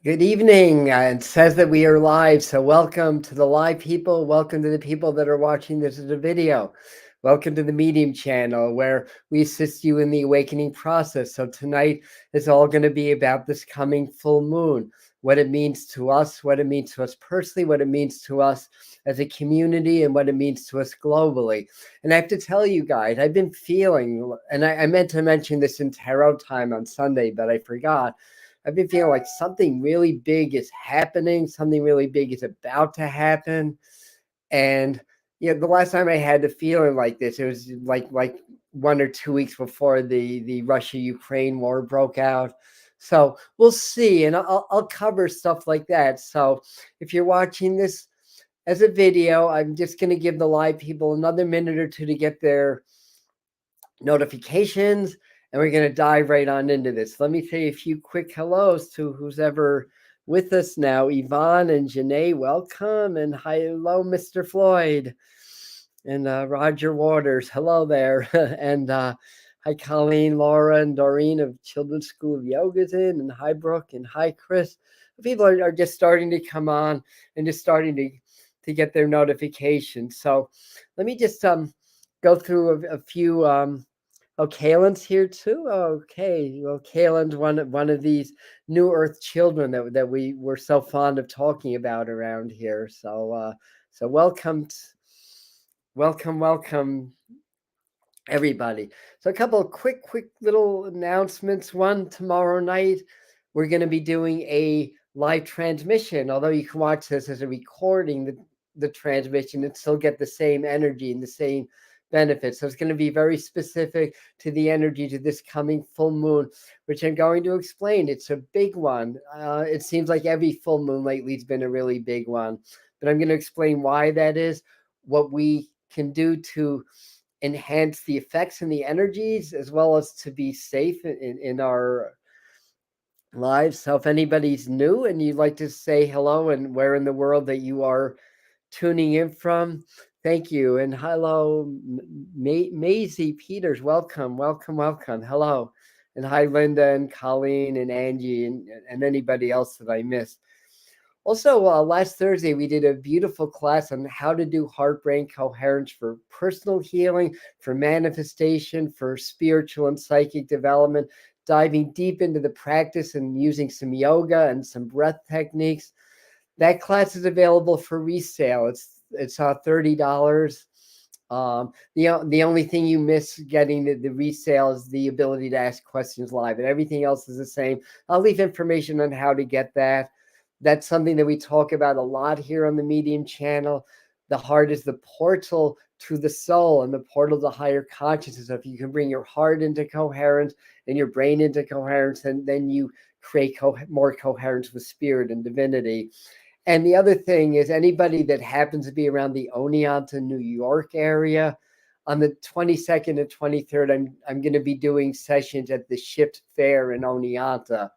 Good evening. It says that we are live. So, welcome to the live people. Welcome to the people that are watching this as a video. Welcome to the Medium channel where we assist you in the awakening process. So, tonight is all going to be about this coming full moon, what it means to us, what it means to us personally, what it means to us as a community, and what it means to us globally. And I have to tell you guys, I've been feeling, and I meant to mention this in tarot time on Sunday, but I forgot. I've been feeling like something really big is happening, something really big is about to happen. And the last time I had a feeling like this, it was like 1 or 2 weeks before the Russia-Ukraine war broke out. So we'll see, and I'll cover stuff like that. So if you're watching this as a video, I'm just going to give the live people another minute or two to get their notifications, and we're going to dive right on into this. Let me say a few quick hellos to who's ever with us now. Yvonne and Janae, welcome, and hello, Mr. Floyd, and Roger Waters, hello there, and hi, Colleen, Laura, and Doreen of Children's School of Yoga's in, and hi, Brooke, and hi, Chris. People are just starting to come on and just starting to get their notifications. So let me just go through a few. Oh, Kalen's here too. Okay, well, Kalen's one of these new Earth children that we were so fond of talking about around here. So welcome, welcome, everybody. So a couple of quick little announcements. One, tomorrow night we're going to be doing a live transmission. Although you can watch this as a recording, the transmission and still get the same energy and the same benefits. So it's going to be very specific to the energy to this coming full moon, which I'm going to explain. It's a big one. It seems like every full moon lately has been a really big one, but I'm going to explain why that is, what we can do to enhance the effects and the energies, as well as to be safe in our lives. So if anybody's new and you'd like to say hello and where in the world that you are tuning in from, thank you. And hello, Maisie Peters, welcome. Hello. And hi, Linda and Colleen and Angie and anybody else that I missed. Also, last Thursday, we did a beautiful class on how to do heart brain coherence for personal healing, for manifestation, for spiritual and psychic development, diving deep into the practice and using some yoga and some breath techniques. That class is available for resale. It's $30. The only thing you miss getting the resale is the ability to ask questions live, and everything else is the same. I'll leave information on how to get that. That's something that we talk about a lot here on the Medium channel. The heart is the portal to the soul and the portal to higher consciousness. So if you can bring your heart into coherence and your brain into coherence, and then you create more coherence with spirit and divinity. And the other thing is, anybody that happens to be around the Oneonta, New York area, on the 22nd and 23rd, I'm going to be doing sessions at the Shift Fair in Oneonta.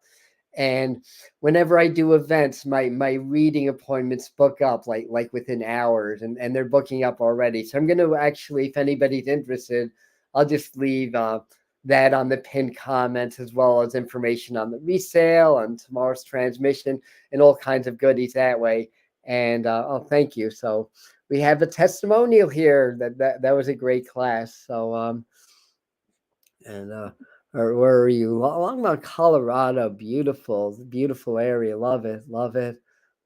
And whenever I do events, my reading appointments book up like within hours, and they're booking up already. So I'm going to actually, if anybody's interested, I'll just leave that on the pinned comments, as well as information on the resale and tomorrow's transmission and all kinds of goodies that way. And thank you. So we have a testimonial here that was a great class. So and or where are you? Along Mount Colorado, beautiful area. Love it.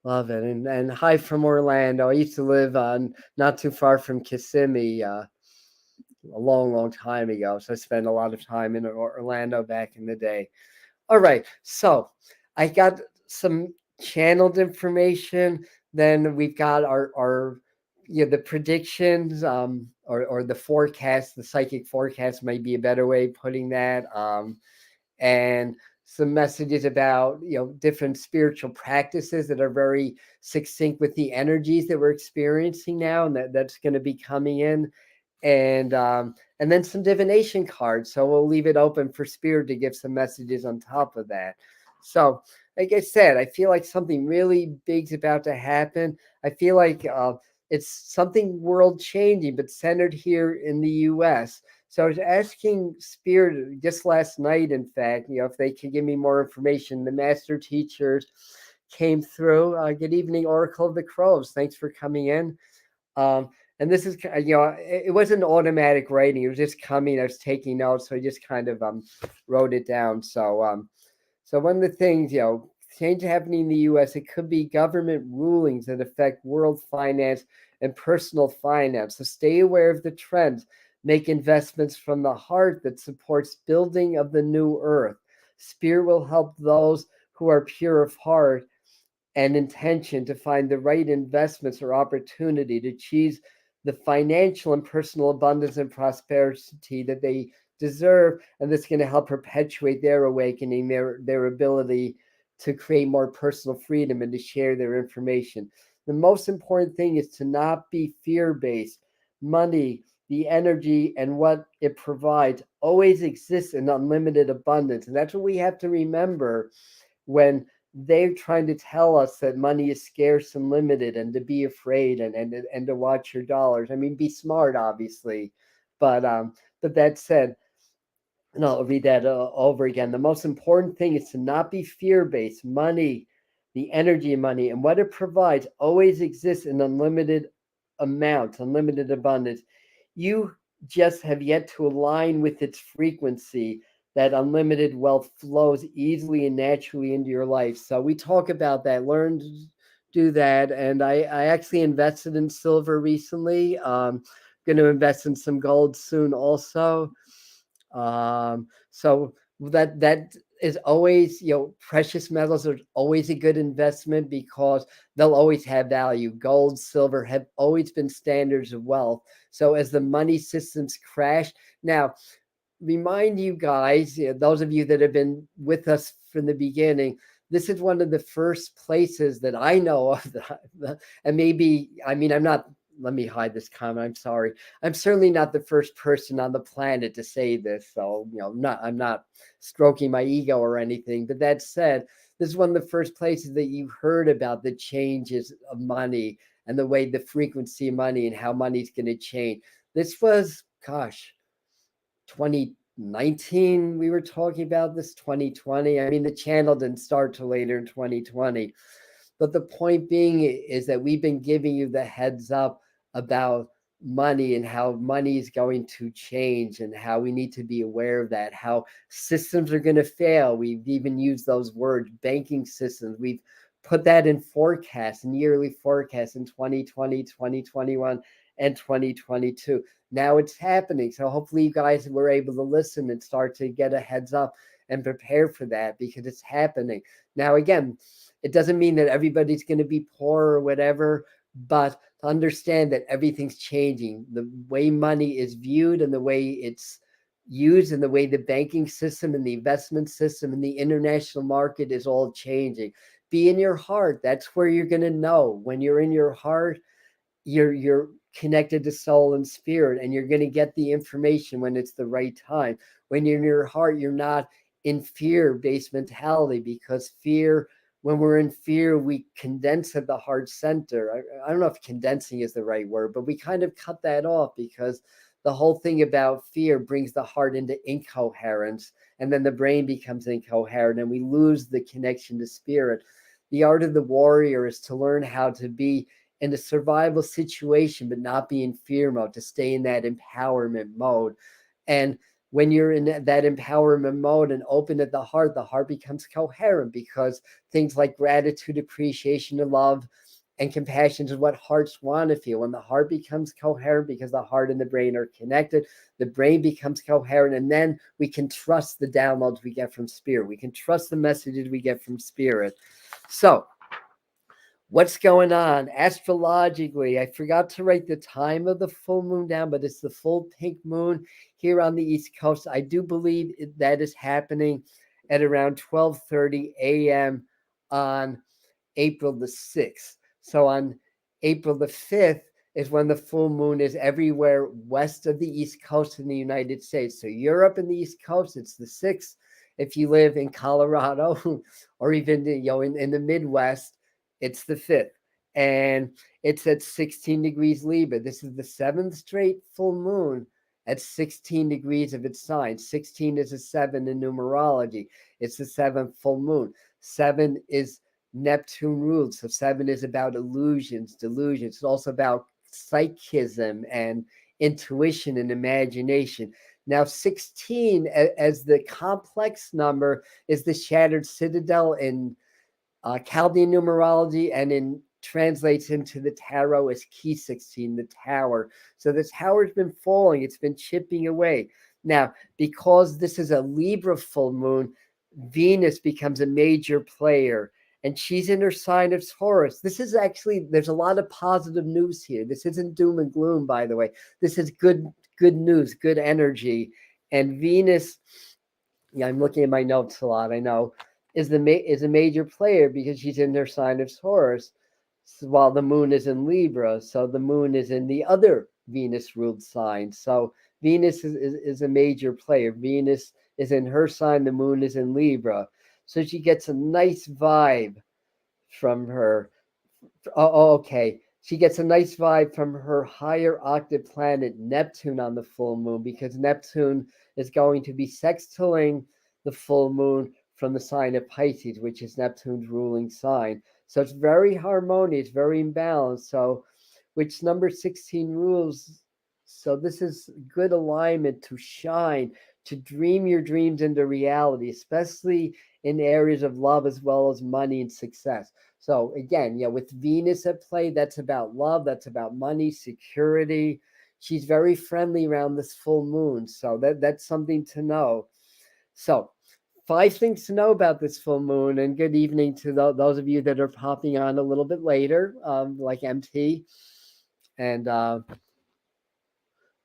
And hi from Orlando. I used to live on not too far from Kissimmee a long time ago. So I spent a lot of time in Orlando back in the day. All right. So I got some channeled information. Then we've got our the predictions, or the forecast, the psychic forecast might be a better way of putting that. And some messages about different spiritual practices that are very succinct with the energies that we're experiencing now, and that's going to be coming in. And then some divination cards. So we'll leave it open for spirit to give some messages on top of that. So, like I said, I feel like something really big's about to happen. I feel like it's something world changing, but centered here in the U.S. So I was asking Spirit just last night, in fact, if they could give me more information. The master teachers came through. Good evening, Oracle of the Crows. Thanks for coming in. And this is, it wasn't automatic writing. It was just coming. I was taking notes, so I just kind of wrote it down. So one of the things, change happening in the U.S., it could be government rulings that affect world finance and personal finance. So stay aware of the trends. Make investments from the heart that supports building of the new earth. Spirit will help those who are pure of heart and intention to find the right investments or opportunity to achieve the financial and personal abundance and prosperity that they deserve, and that's going to help perpetuate their awakening, their ability to create more personal freedom and to share their information. The most important thing is to not be fear-based. Money, the energy, and what it provides always exists in unlimited abundance, and that's what we have to remember when they're trying to tell us that money is scarce and limited, and to be afraid and to watch your dollars. I mean, be smart, obviously, but that said, and I'll read that over again. The most important thing is to not be fear-based. Money, the energy of money, and what it provides always exists in unlimited amounts, unlimited abundance. You just have yet to align with its frequency. That unlimited wealth flows easily and naturally into your life. So we talk about that. Learn to do that. And I actually invested in silver recently. Going to invest in some gold soon also. So that is always, precious metals are always a good investment because they'll always have value. Gold, silver have always been standards of wealth. So as the money systems crash, now remind you guys, those of you that have been with us from the beginning, this is one of the first places that I know of and maybe, I'm not, let me hide this comment. I'm sorry. I'm certainly not the first person on the planet to say this. So, I'm not stroking my ego or anything. But that said, this is one of the first places that you heard about the changes of money and the way the frequency of money and how money's going to change. This was, 2019 we were talking about this, 2020. I mean, the channel didn't start till later in 2020. But the point being is that we've been giving you the heads up about money and how money is going to change and how we need to be aware of that, how systems are going to fail. We've even used those words, banking systems. We've put that in forecasts and yearly forecasts in 2020, 2021, and 2022. Now it's happening. So hopefully you guys were able to listen and start to get a heads up and prepare for that because it's happening. Now, again, it doesn't mean that everybody's going to be poor or whatever, but to understand that everything's changing. The way money is viewed and the way it's used and the way the banking system and the investment system and the international market is all changing. Be in your heart. That's where you're going to know. When you're in your heart, you're connected to soul and spirit, and you're going to get the information when it's the right time. When you're in your heart, you're not in fear-based mentality, because fear, when we're in fear, we condense at the heart center. I don't know if condensing is the right word, but we kind of cut that off because the whole thing about fear brings the heart into incoherence, and then the brain becomes incoherent, and we lose the connection to spirit. The art of the warrior is to learn how to be in a survival situation, but not be in fear mode, to stay in that empowerment mode. And when you're in that empowerment mode and open at the heart becomes coherent, because things like gratitude, appreciation, and love and compassion is what hearts want to feel. When the heart becomes coherent, because the heart and the brain are connected, the brain becomes coherent, and then we can trust the downloads we get from spirit. We can trust the messages we get from spirit. So what's going on astrologically? I forgot to write the time of the full moon down, but it's the full pink moon here on the East Coast. I do believe that is happening at around 12:30 a.m. on April the 6th. So on April the 5th is when the full moon is everywhere west of the East Coast in the United States. So Europe and the East Coast, it's the 6th. If you live in Colorado or even in the Midwest, it's the 5th, and it's at 16 degrees Libra. This is the 7th straight full moon at 16 degrees of its sign. 16 is a 7 in numerology. It's the 7th full moon. 7 is Neptune rules. So 7 is about illusions, delusions. It's also about psychism and intuition and imagination. Now, 16 as the complex number is the shattered citadel in Chaldean numerology, and in translates into the tarot as key 16, the tower. So the tower's been falling, it's been chipping away. Now, because this is a Libra full moon, Venus becomes a major player, and she's in her sign of Taurus. This is actually, there's a lot of positive news here. This isn't doom and gloom, by the way. This is good news, good energy. And Venus, yeah, I'm looking at my notes a lot, I know, is a major player because she's in her sign of Taurus, while the moon is in Libra. So the moon is in the other Venus ruled sign. So Venus is a major player. Venus is in her sign, the moon is in Libra. So she gets a nice vibe from her. Okay. She gets a nice vibe from her higher octave planet Neptune on the full moon, because Neptune is going to be sextiling the full moon from the sign of Pisces, which is Neptune's ruling sign. So it's very harmonious, very imbalanced. So, which number 16 rules. So this is good alignment to shine, to dream your dreams into reality, especially in areas of love as well as money and success. So again, with Venus at play, that's about love, that's about money, security. She's very friendly around this full moon. So that's something to know. So 5 things to know about this full moon, and good evening to those of you that are popping on a little bit later, like MT and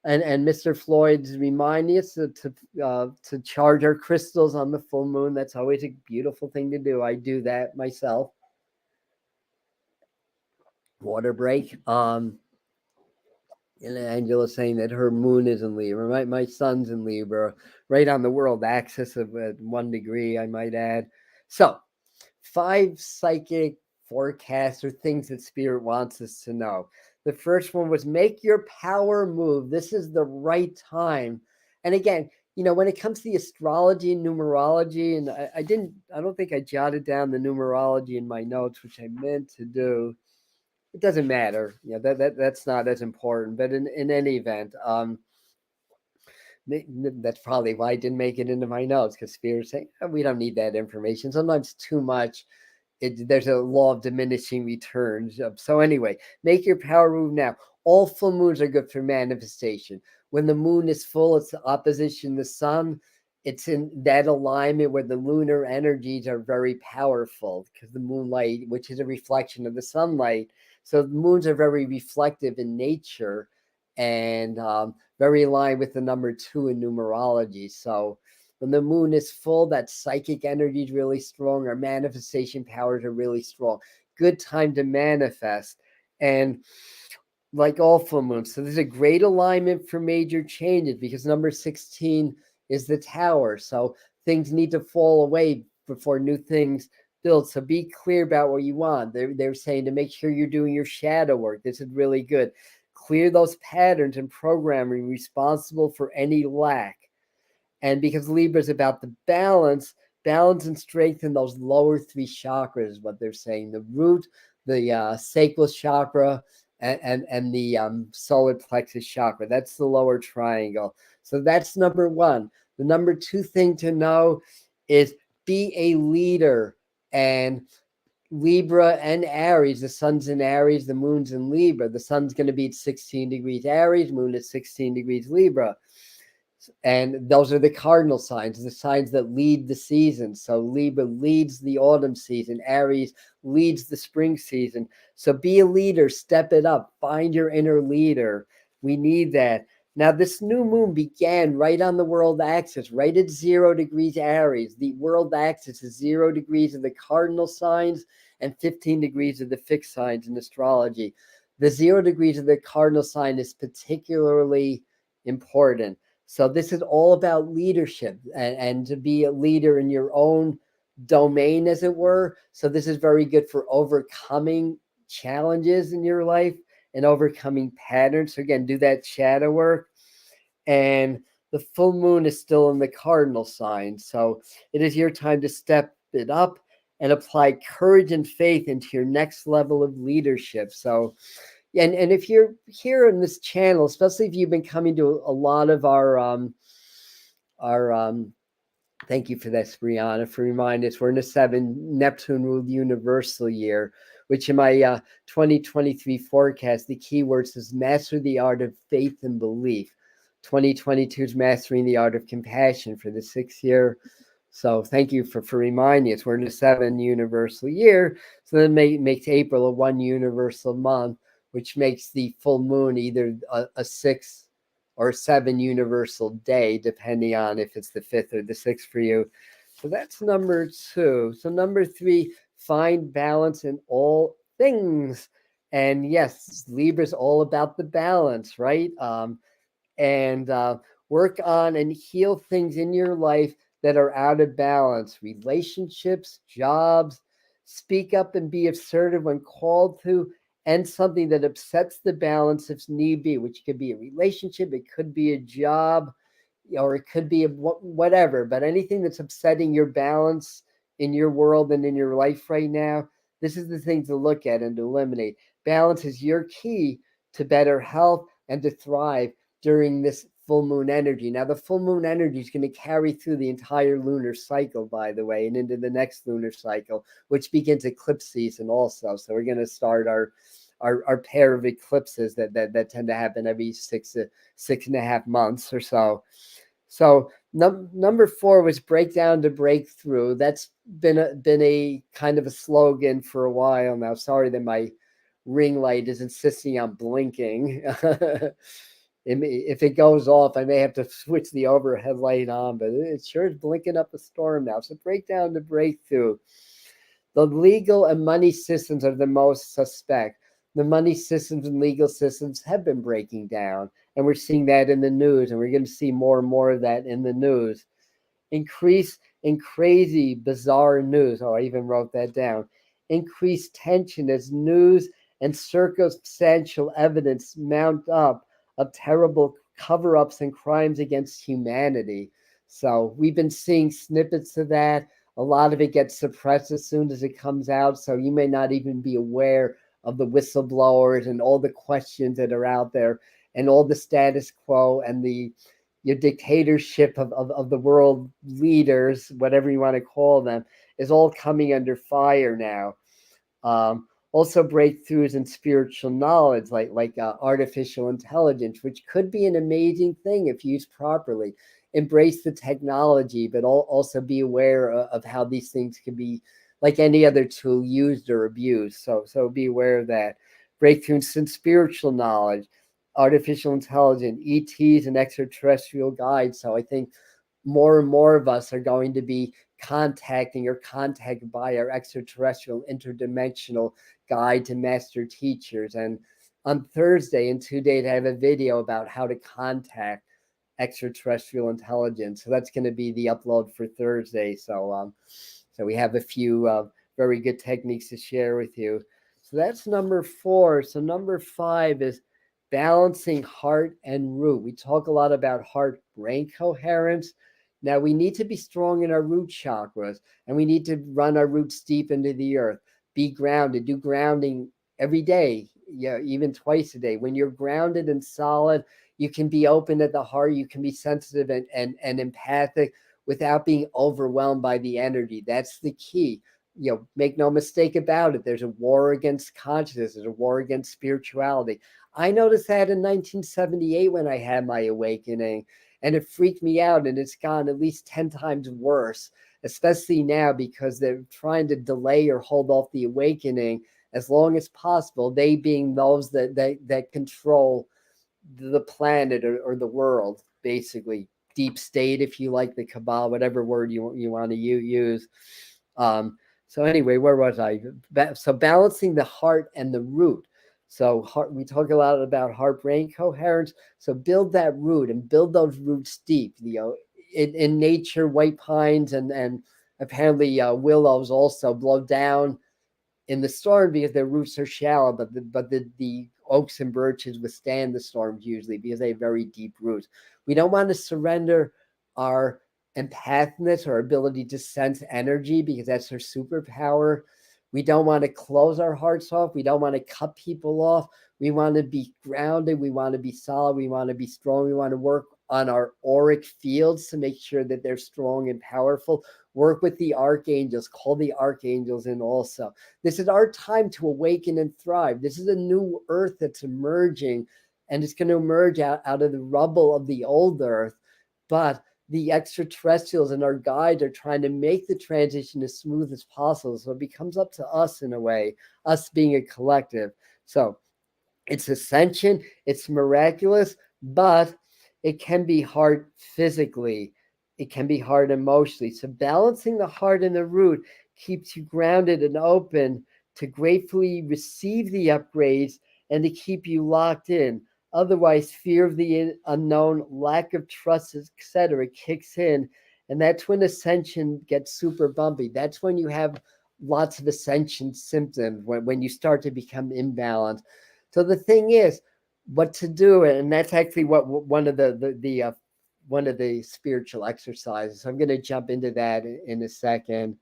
Mr. Floyd's reminding us to charge our crystals on the full moon. That's always a beautiful thing to do. I do that myself. Water break. And Angela saying that her moon is in Libra. My sun's in Libra, right on the world axis of 1 degree, I might add. So 5 psychic forecasts or things that Spirit wants us to know. The first one was make your power move. This is the right time. And again, when it comes to the astrology and numerology, and I don't think I jotted down the numerology in my notes, which I meant to do. It doesn't matter. That's not as important. But in any event, that's probably why I didn't make it into my notes, because Spirit's saying, we don't need that information. Sometimes too much. There's a law of diminishing returns. So anyway, make your power move now. All full moons are good for manifestation. When the moon is full, it's the opposition the sun. It's in that alignment where the lunar energies are very powerful, because the moonlight, which is a reflection of the sunlight. So the moons are very reflective in nature, and very aligned with the number 2 in numerology. So when the moon is full, that psychic energy is really strong. Our manifestation powers are really strong. Good time to manifest. And like all full moons. So there's a great alignment for major changes, because number 16 is the tower. So things need to fall away before new things build. So be clear about what you want. They're saying to make sure you're doing your shadow work. This is really good. Clear those patterns and programming responsible for any lack. And because Libra is about the balance and strengthen those lower 3 chakras is what they're saying. The root, the sacral chakra, and the solar plexus chakra. That's the lower triangle. So that's number 1. The number 2 thing to know is be a leader. And Libra and Aries, the sun's in Aries, the moon's in Libra. The sun's going to be at 16 degrees Aries, moon at 16 degrees Libra. And those are the cardinal signs, the signs that lead the season. So Libra leads the autumn season. Aries leads the spring season. So be a leader, step it up, find your inner leader. We need that. Now, this new moon began right on the world axis, right at 0 degrees Aries. The world axis is 0 degrees of the cardinal signs and 15 degrees of the fixed signs in astrology. The 0 degrees of the cardinal sign is particularly important. So this is all about leadership and to be a leader in your own domain, as it were. So this is very good for overcoming challenges in your life and overcoming patterns. So again, do that shadow work. And the full moon is still in the cardinal sign. So it is your time to step it up and apply courage and faith into your next level of leadership. So, and if you're here in this channel, especially if you've been coming to a lot of our thank you for this, Brianna, for reminding us we're in a 7 Neptune ruled universal year, which in my 2023 forecast, the keyword says master the art of faith and belief. 2022 is mastering the art of compassion for the 6th year. So thank you for reminding us we're in a 7 universal year. So then makes April a 1 universal month, which makes the full moon either a 6 or 7 universal day, depending on if it's the 5th or the 6th for you. So that's number 2. So number 3, find balance in all things. And yes, Libra's all about the balance, right? And work on and heal things in your life that are out of balance, relationships, jobs. Speak up and be assertive when called to, and something that upsets the balance if need be, which could be a relationship, it could be a job, or it could be whatever, but anything that's upsetting your balance in your world and in your life right now, this is the thing to look at and to eliminate. Balance is your key to better health and to thrive during this full moon energy. Now, the full moon energy is going to carry through the entire lunar cycle, by the way, and into the next lunar cycle, which begins eclipse season also. So we're going to start our pair of eclipses that tend to happen every 6.5 months or so. So number 4 was breakdown to breakthrough. That's been a kind of a slogan for a while now. Sorry that my ring light is insisting on blinking. If it goes off, I may have to switch the overhead light on, but it sure is blinking up a storm now. So breakdown to breakthrough. The legal and money systems are the most suspect. The money systems and legal systems have been breaking down, and we're seeing that in the news, and we're going to see more and more of that in the news. Increase in crazy, bizarre news. Oh, I even wrote that down. Increased tension as news and circumstantial evidence mount up of terrible cover-ups and crimes against humanity. So we've been seeing snippets of that. A lot of it gets suppressed as soon as it comes out, so you may not even be aware of the whistleblowers and all the questions that are out there and all the status quo and your dictatorship of the world leaders, whatever you want to call them, is all coming under fire now. Also breakthroughs in spiritual knowledge, like artificial intelligence, which could be an amazing thing if used properly. Embrace the technology, but also be aware of how these things can be, like any other tool, used or abused. So be aware of that. Breakthroughs in spiritual knowledge, artificial intelligence, ETs, and extraterrestrial guides. So I think more and more of us are going to be contacted by our extraterrestrial interdimensional guides and master teachers. And on Thursday, in 2 days, I have a video about how to contact extraterrestrial intelligence. So that's going to be the upload for Thursday. So we have a few very good techniques to share with you. So that's number 4. So number 5 is balancing heart and root. We talk a lot about heart-brain coherence. Now, we need to be strong in our root chakras, and we need to run our roots deep into the earth. Be grounded. Do grounding every day, even twice a day. When you're grounded and solid, you can be open at the heart. You can be sensitive and empathic without being overwhelmed by the energy. That's the key. Make no mistake about it. There's a war against consciousness. There's a war against spirituality. I noticed that in 1978 when I had my awakening, and it freaked me out, and it's gone at least 10 times worse, especially now because they're trying to delay or hold off the awakening as long as possible, they being those that control the planet or the world, basically. Deep state, if you like, the cabal, whatever word you want to use. So anyway, where was I? So balancing the heart and the root. So we talk a lot about heart-brain coherence. So build that root and build those roots deep. In nature, white pines and apparently willows also blow down in the storm because their roots are shallow, but the oaks and birches withstand the storms usually because they have very deep roots. We don't want to surrender our empathness, or ability to sense energy, because that's our superpower. We don't want to close our hearts off. We don't want to cut people off. We want to be grounded. We want to be solid. We want to be strong. We want to work on our auric fields to make sure that they're strong and powerful. Work with the archangels. Call the archangels in also. This is our time to awaken and thrive. This is a new earth that's emerging, and it's going to emerge out of the rubble of the old earth. But the extraterrestrials and our guides are trying to make the transition as smooth as possible. So it becomes up to us in a way, us being a collective. So it's ascension, it's miraculous, but it can be hard physically. It can be hard emotionally. So balancing the heart and the root keeps you grounded and open to gratefully receive the upgrades and to keep you locked in. Otherwise, fear of the unknown, lack of trust, etc., kicks in. And that's when ascension gets super bumpy. That's when you have lots of ascension symptoms, when you start to become imbalanced. So the thing is, what to do, and that's actually what one of the spiritual exercises. So I'm going to jump into that in a second.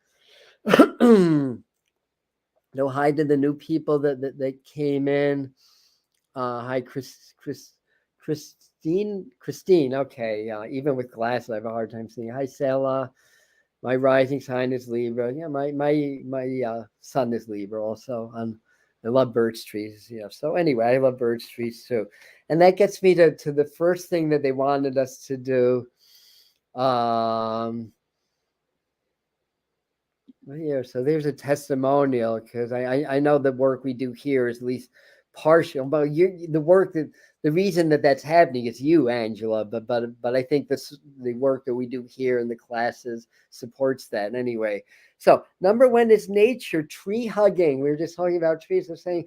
No, hi to the new people that came in. Hi, Christine. Okay, even with glasses, I have a hard time seeing. Hi, Selah. My rising sign is Libra. Yeah, my sun is Libra also. I love birch trees. Yeah. So anyway, I love birch trees too, and that gets me to the first thing that they wanted us to do. Here, so there's a testimonial, because I know the work we do here is at least partial, but the work that the reason that that's happening is you, Angela, but I think the work that we do here in the classes supports that anyway. So number one is nature, tree hugging. We were just talking about trees. I'm saying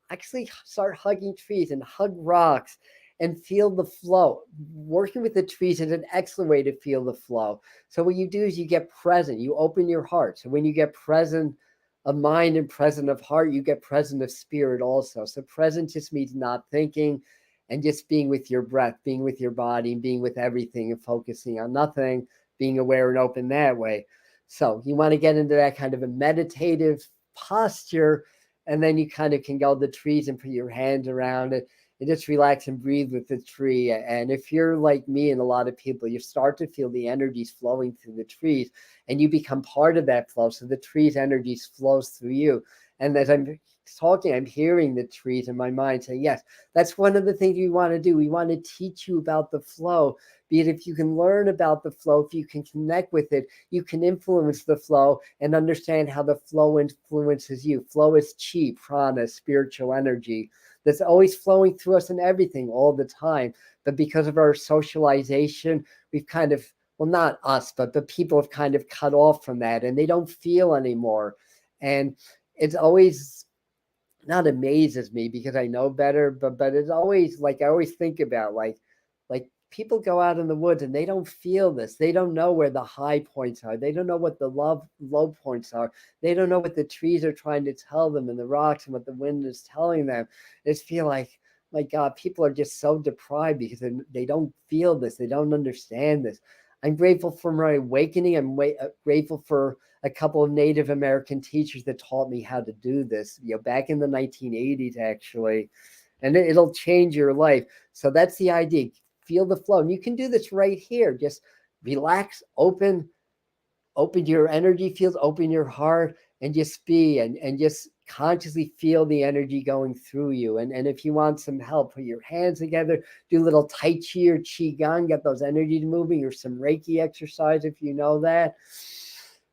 actually start hugging trees and hug rocks and feel the flow. Working with the trees is an excellent way to feel the flow. So what you do is you get present, you open your heart. So when you get present of mind and present of heart, you get present of spirit also. So present just means not thinking and just being with your breath, being with your body, being with everything and focusing on nothing, being aware and open that way. So you want to get into that kind of a meditative posture, and then you kind of can go to the trees and put your hands around it and just relax and breathe with the tree. And if you're like me and a lot of people, you start to feel the energies flowing through the trees, and you become part of that flow. So the trees' energies flows through you. And as I'm talking, I'm hearing the trees in my mind saying, yes, that's one of the things we want to do. We want to teach you about the flow. Be it if you can learn about the flow, if you can connect with it, you can influence the flow and understand how the flow influences you. Flow is chi, prana, spiritual energy that's always flowing through us and everything all the time. But because of our socialization, we've kind of, well, not us, but the people have kind of cut off from that, and they don't feel anymore. And it's always not amazes me because I know better, but it's always like I always think about like people go out in the woods and they don't feel this. They don't know where the high points are. They don't know what the low points are. They don't know what the trees are trying to tell them and the rocks and what the wind is telling them. They just feel like, my God, people are just so deprived because they don't feel this. They don't understand this. I'm grateful for my awakening. I'm grateful for a couple of Native American teachers that taught me how to do this, back in the 1980s, actually. And it'll change your life. So that's the idea. Feel the flow. And you can do this right here. Just relax, open your energy fields, open your heart, and just be, and just consciously feel the energy going through you. And if you want some help, put your hands together, do a little Tai Chi or Qigong, get those energies moving, or some Reiki exercise if you know that.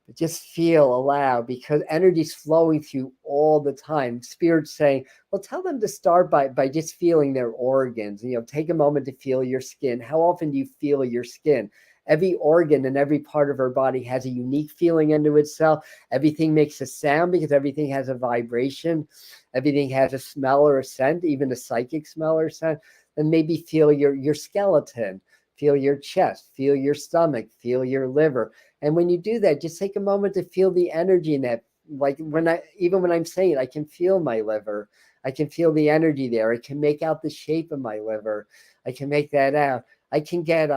But just feel, allow, because energy's flowing through all the time. Spirit's saying, well, tell them to start by just feeling their organs. Take a moment to feel your skin. How often do you feel your skin? Every organ and every part of our body has a unique feeling unto itself. Everything makes a sound because everything has a vibration. Everything has a smell or a scent, even a psychic smell or scent. And maybe feel your skeleton, feel your chest, feel your stomach, feel your liver. And when you do that, just take a moment to feel the energy in that. Like when I'm saying it, I can feel my liver. I can feel the energy there. I can make out the shape of my liver. I can make that out. I can get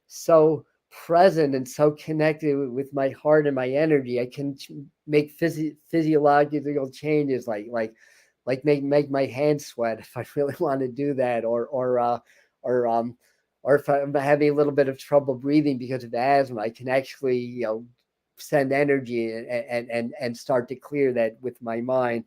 so present and so connected with my heart and my energy, I can make physiological changes, like make my hands sweat if I really want to do that, or if I'm having a little bit of trouble breathing because of asthma, I can actually, send energy and start to clear that with my mind.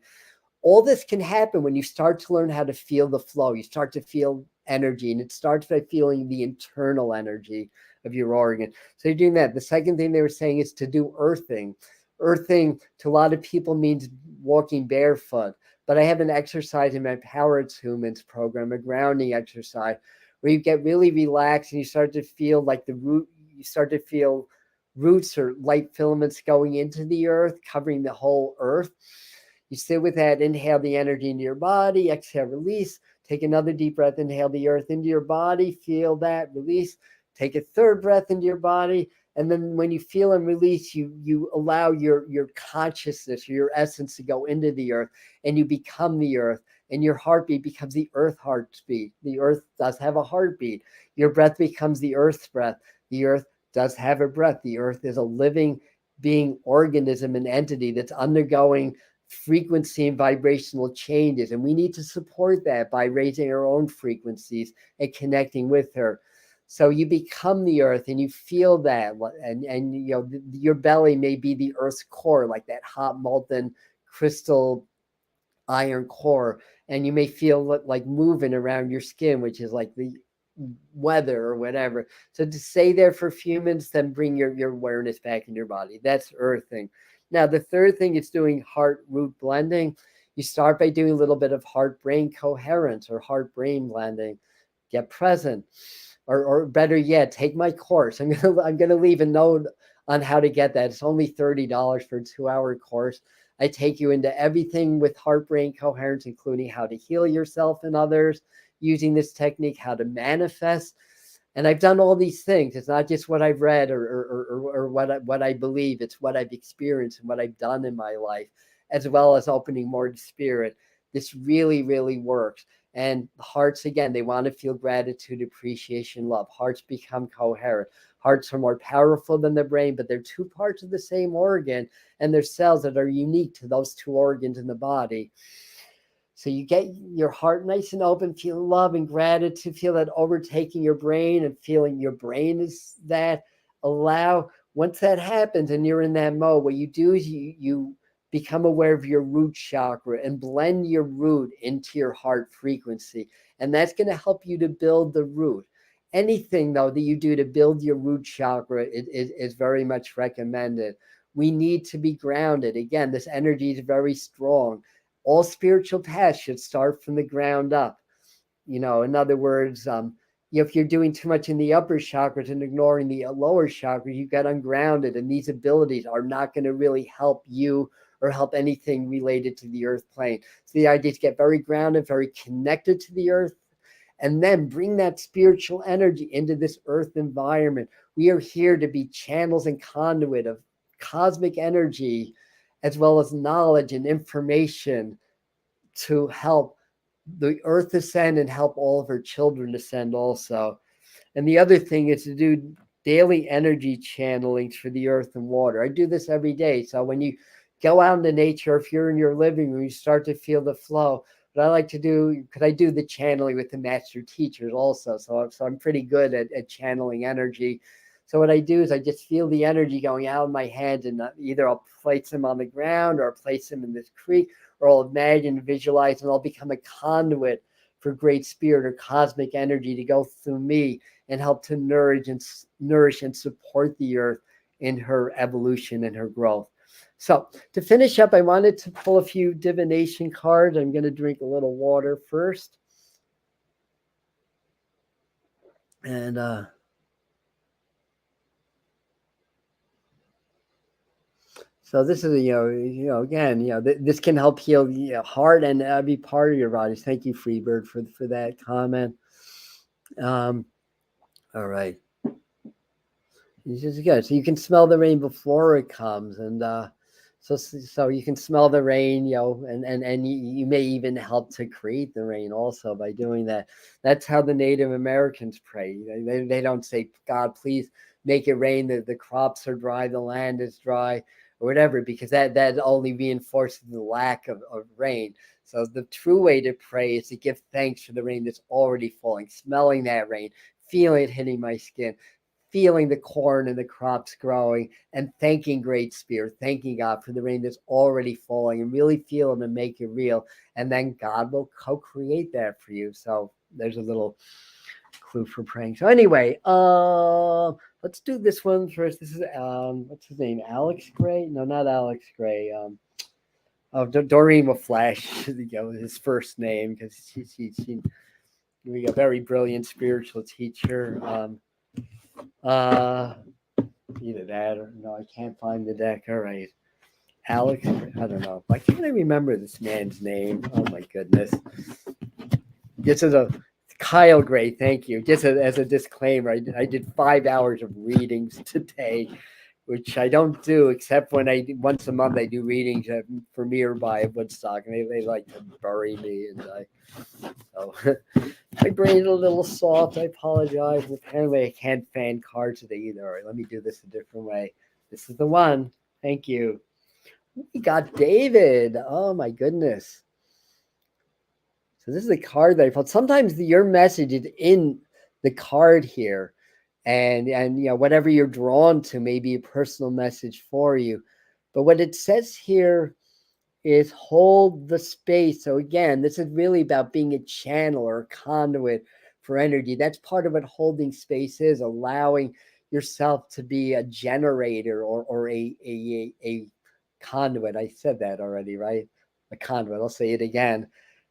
All this can happen when you start to learn how to feel the flow. You start to feel energy, and it starts by feeling the internal energy of your organ. So you're doing that. The second thing they were saying is to do earthing. Earthing to a lot of people means walking barefoot, but I have an exercise in my Power Attunements program, a grounding exercise, where you get really relaxed and you start to feel like you start to feel roots or light filaments going into the earth, covering the whole earth. You sit with that, inhale the energy into your body, exhale, release. Take another deep breath, inhale the earth into your body, feel that, release. Take a third breath into your body. And then when you feel and release, you allow your consciousness, your essence to go into the earth, and you become the earth. And your heartbeat becomes the earth heartbeat. The earth does have a heartbeat. Your breath becomes the earth's breath. The earth does have a breath. The earth is a living being, organism, and entity that's undergoing frequency and vibrational changes, and we need to support that by raising our own frequencies and connecting with her. So you become the earth, and you feel that, and your belly may be the earth's core, like that hot molten crystal iron core, and you may feel like moving around your skin, which is like the weather or whatever. So to stay there for a few minutes, then bring your awareness back in your body. That's earthing. Now, the third thing is doing heart root blending. You start by doing a little bit of heart brain coherence or heart brain blending. Get present. Or better yet, take my course. I'm gonna leave a note on how to get that. It's only $30 for a 2-hour course. I take you into everything with heart brain coherence, including how to heal yourself and others using this technique, how to manifest. And I've done all these things. It's not just what I've read or what I believe. It's what I've experienced and what I've done in my life, as well as opening more to spirit. This really, really works. And hearts, again, they want to feel gratitude, appreciation, love. Hearts become coherent. Hearts are more powerful than the brain, but they're two parts of the same organ, and they're cells that are unique to those two organs in the body. So you get your heart nice and open, feel love and gratitude, feel that overtaking your brain and feeling your brain is that. Once that happens and you're in that mode, what you do is you become aware of your root chakra and blend your root into your heart frequency. And that's going to help you to build the root. Anything, though, that you do to build your root chakra is very much recommended. We need to be grounded. Again, this energy is very strong. All spiritual paths should start from the ground up. In other words, if you're doing too much in the upper chakras and ignoring the lower chakras, you get ungrounded, and these abilities are not going to really help you or help anything related to the earth plane. So the idea is to get very grounded, very connected to the earth, and then bring that spiritual energy into this earth environment. We are here to be channels and conduit of cosmic energy, as well as knowledge and information to help the earth ascend and help all of her children ascend also. And the other thing is to do daily energy channelings for the earth and water. I do this every day. So when you go out into nature, if you're in your living room, you start to feel the flow. What I like to do, because I do the channeling with the master teachers also. So I'm pretty good at channeling energy. So what I do is I just feel the energy going out of my hands, and either I'll place them on the ground or I'll place them in this creek, or I'll imagine and visualize, and I'll become a conduit for great spirit or cosmic energy to go through me and help to nourish and support the earth in her evolution and her growth. So to finish up, I wanted to pull a few divination cards. I'm going to drink a little water first. And so this is, again, this can help heal the heart and every part of your body. Thank you, Freebird, for that comment. All right. This is good. So you can smell the rain before it comes, and so you can smell the rain, and you may even help to create the rain also by doing that. That's how the Native Americans pray. They don't say, God, please make it rain, the crops are dry, the land is dry, or whatever, because that only reinforces the lack of rain. So the true way to pray is to give thanks for the rain that's already falling, smelling that rain, feeling it hitting my skin, feeling the corn and the crops growing, and thanking Great Spirit, thanking God for the rain that's already falling, and really feel them and make it real. And then God will co-create that for you. So there's a little clue for praying. So anyway, let's do this one first. This is what's his name? Alex Gray? No, not Alex Gray. Doreen will flash his first name, because she's a very brilliant spiritual teacher. Either that or no, I can't find the deck. All right. Alex, I don't know. Why can't I remember this man's name? Oh my goodness. This is Kyle Gray, thank you. Just as a disclaimer, I did 5 hours of readings today, which I don't do except when once a month I do readings for Nearby Woodstock, and they like to bury me, and so my brain's a little soft. I apologize. But anyway, I can't fan cards today either. All right, let me do this a different way. This is the one. Thank you. We got David. Oh my goodness. So this is the card that I felt. Sometimes your message is in the card here, and whatever you're drawn to may be a personal message for you. But what it says here is hold the space. So again, this is really about being a channel or a conduit for energy. That's part of what holding space is, allowing yourself to be a generator or a conduit. I said that already, right? A conduit. I'll say it again,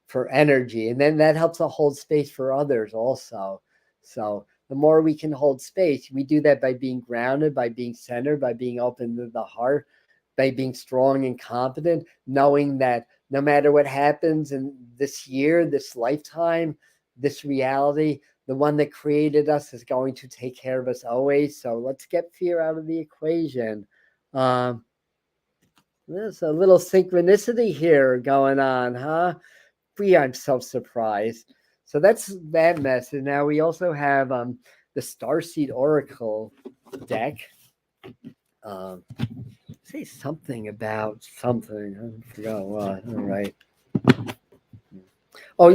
for energy. And then that helps to hold space for others also. So the more we can hold space, we do that by being grounded, by being centered, by being open to the heart, by being strong and confident, knowing that no matter what happens in this year, this lifetime, this reality, the one that created us is going to take care of us always. So let's get fear out of the equation. There's a little synchronicity here going on, huh? I'm so surprised. So that's that message. Now we also have the Starseed Oracle deck. Say something about something. I forgot what. All right. Oh,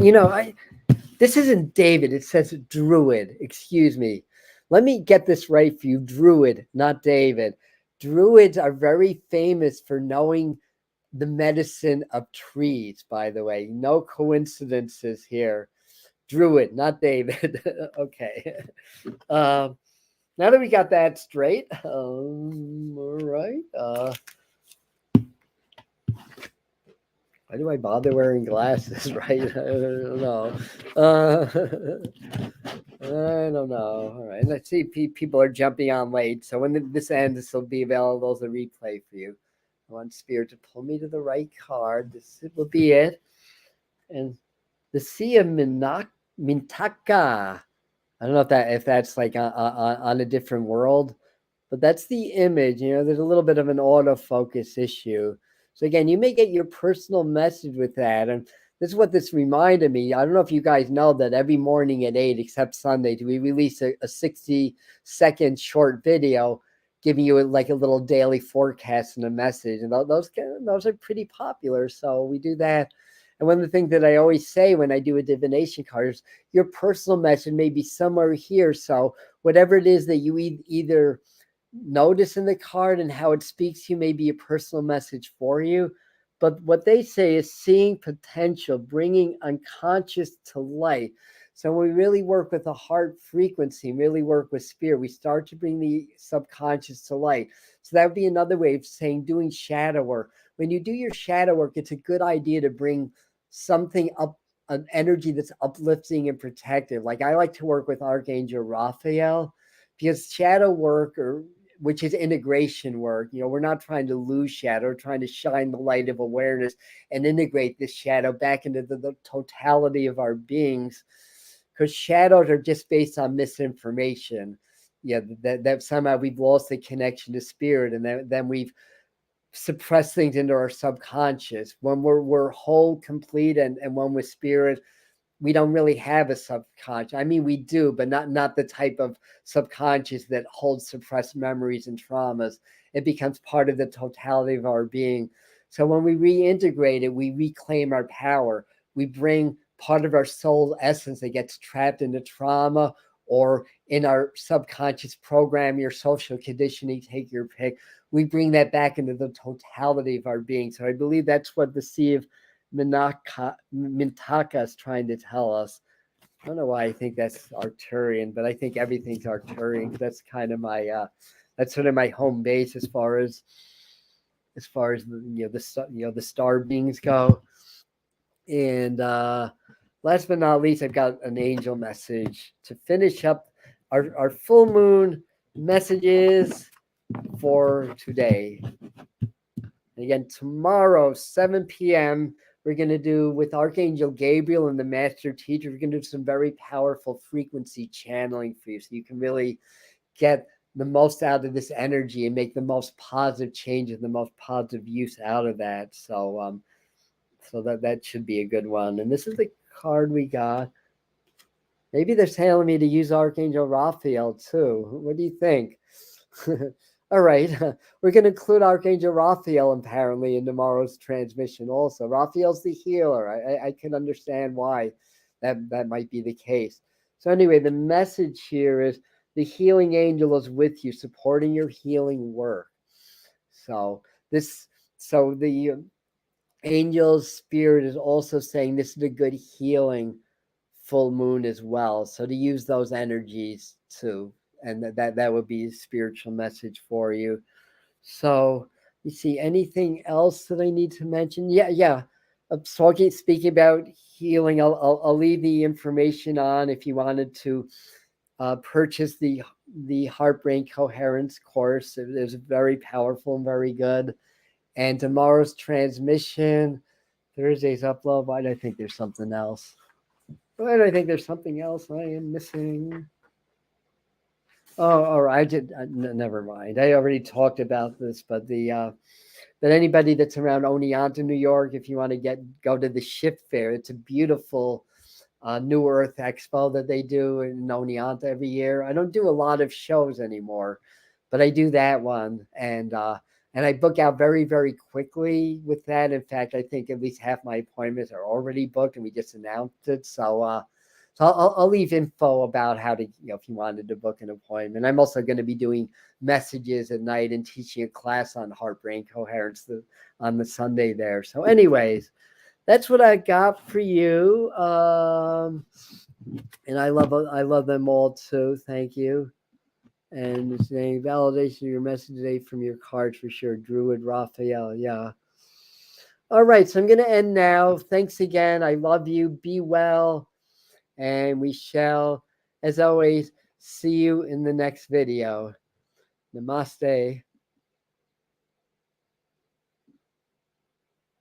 this isn't David. It says Druid. Excuse me. Let me get this right for you. Druid, not David. Druids are very famous for knowing the medicine of trees, by the way. No coincidences here. Druid, not David. Okay. Now that we got that straight, all right. Why do I bother wearing glasses, right? I don't know. I don't know. All right. Let's see. People are jumping on late. So when this ends, this will be available as a replay for you. I want Spirit to pull me to the right card. This will be it. And the Sea of Mintaka. I don't know if that's like on a different world, but that's the image. There's a little bit of an autofocus issue. So again, you may get your personal message with that. And this is what this reminded me. I don't know if you guys know that every morning at 8, except Sunday, we release a 60-second short video giving you like a little daily forecast and a message. And those are pretty popular. So we do that. And one of the things that I always say when I do a divination card is your personal message may be somewhere here. So whatever it is that you either notice in the card and how it speaks to you may be a personal message for you. But what they say is seeing potential, bringing unconscious to light. So when we really work with the heart frequency, really work with spirit, we start to bring the subconscious to light. So that would be another way of saying doing shadow work. When you do your shadow work, it's a good idea to bring something up, an energy that's uplifting and protective. Like I like to work with Archangel Raphael, because shadow work, which is integration work, we're not trying to lose shadow, we're trying to shine the light of awareness and integrate this shadow back into the totality of our beings, because shadows are just based on misinformation. That somehow we've lost the connection to spirit, and then we've suppressed things into our subconscious. When we're whole, complete, and one with spirit, we don't really have a subconscious. I mean, we do, but not the type of subconscious that holds suppressed memories and traumas. It becomes part of the totality of our being. So when we reintegrate it, we reclaim our power. We bring part of our soul essence that gets trapped in the trauma or in our subconscious program, your social conditioning, take your pick. We bring that back into the totality of our being. So I believe that's what the Sea of Mintaka is trying to tell us. I don't know why I think that's Arcturian, but I think everything's Arcturian. That's kind of my that's sort of my home base as far as the star beings go. And last but not least, I've got an angel message to finish up our full moon messages for today. And again, tomorrow, 7 p.m., we're going to do with Archangel Gabriel and the Master Teacher, we're going to do some very powerful frequency channeling for you so you can really get the most out of this energy and make the most positive changes, the most positive use out of that. So that should be a good one. And this is the card we got. Maybe they're telling me to use Archangel Raphael too. What do you think? All right. We're going to include Archangel Raphael apparently in tomorrow's transmission also. Raphael's the healer. I can understand why that might be the case. So anyway, the message here is the healing angel is with you, supporting your healing work. So the angel's spirit is also saying this is a good healing full moon as well. So to use those energies too. And that would be a spiritual message for you. So you see anything else that I need to mention? Yeah. Speaking about healing, I'll leave the information on if you wanted to purchase the Heartbrain Coherence course. It is very powerful and very good. And tomorrow's transmission, Thursday's upload. Why do I think there's something else? Why do I think there's something else I am missing? Oh, all right. I did. Never mind. I already talked about this, but but anybody that's around Oneonta, New York, if you want to go to the Ship Fair, it's a beautiful New Earth Expo that they do in Oneonta every year. I don't do a lot of shows anymore, but I do that one, and I book out very, very quickly with that. In fact, I think at least half my appointments are already booked, and we just announced it. So I'll leave info about how to, if you wanted to book an appointment. I'm also going to be doing messages at night and teaching a class on heart-brain coherence on the Sunday there. So anyways, that's what I got for you. And I love them all too. Thank you. And it's saying validation of your message today from your cards for sure. Druid Raphael. Yeah. All right. So I'm going to end now. Thanks again. I love you. Be well. And we shall, as always, see you in the next video. Namaste.